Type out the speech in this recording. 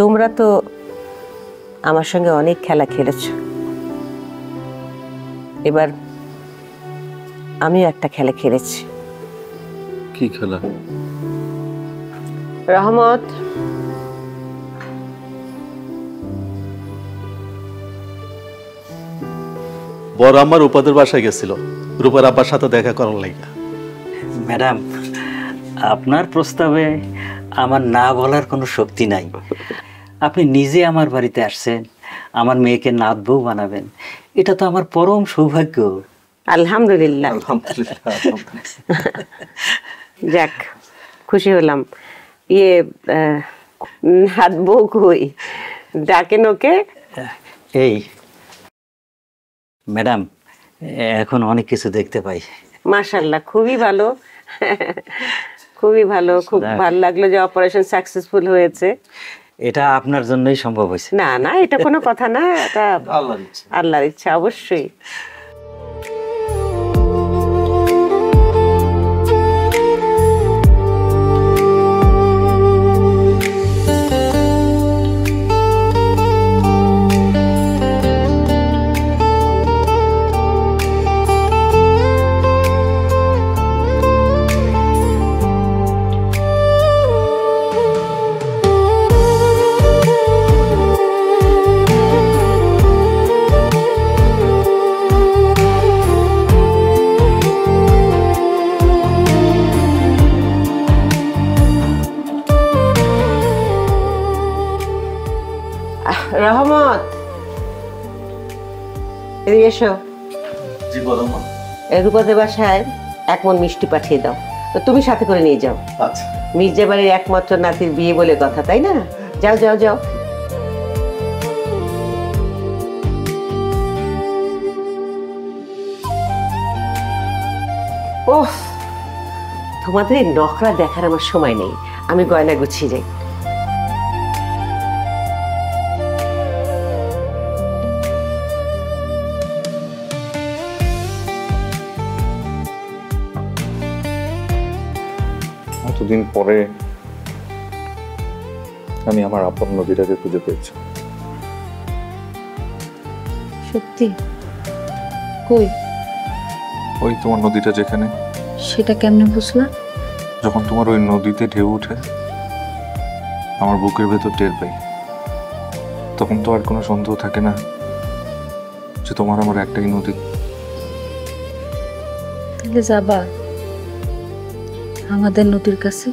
তোমরা তো আমার সঙ্গে অনেক খেলা খেলেছ, এবার আমিও একটা খেলা খেলেছি। কি খেলা? রহমত, বড় আমার রূপাদের বাসায় গেছিল রূপার আব্বার সাথে দেখা করার লাগা। ম্যাডাম, আপনার প্রস্তাবে আমার না বলার কোনো শক্তি নাই। আপনি নিজে আমার বাড়িতে আসছেন, আমার মেয়েকে নাত বউ বানাবেন, এটা তো আমার পরম সৌভাগ্য। আলহামদুলিল্লাহ। যাক, খুশি হলাম। হাত বউ কই, ডাকেন ওকে। এই ম্যাডাম, এখন অনেক কিছু দেখতে পাই। মাশাআল্লাহ, খুবই ভালো, খুবই ভালো। খুব ভালো লাগলো যে অপারেশন সাকসেসফুল হয়েছে। এটা আপনার জন্যই সম্ভব হয়েছে। না না, এটা কোনো কথা না, এটা আল্লাহর ইচ্ছা অবশ্যই। রহমত, এদিকে এসো। জি বলো মা। রূপাদের বাসায় 1 মণ মিষ্টি পাঠিয়ে দাও, তো তুমি সাথে করে নিয়ে যাও। আচ্ছা। মির্জা বাড়ির একমাত্র নাতির বিয়ে বলে কথা, তাই না? যাও যাও যাও। ওহ, তোমাদের এই নখরা দেখার আমার সময় নেই, আমি গয়না গুছিয়ে যাই। এতদিন পরে আমি আমার আপন নদীটাকে খুঁজে পেয়েছি। সত্যি? কই? ওই তোমার নদীটা যেখানে। সেটা কেমনে বুঝলা? যখন তোমার ওই নদীতে ঢেউ ওঠে, আমার বুকের ভেতর টের পাই, তখন তো আর কোনো সন্দেহ থাকে না যে তোমার আমার একটাই নদী। তাহলে যাবা আমাদের নদীর কাছে?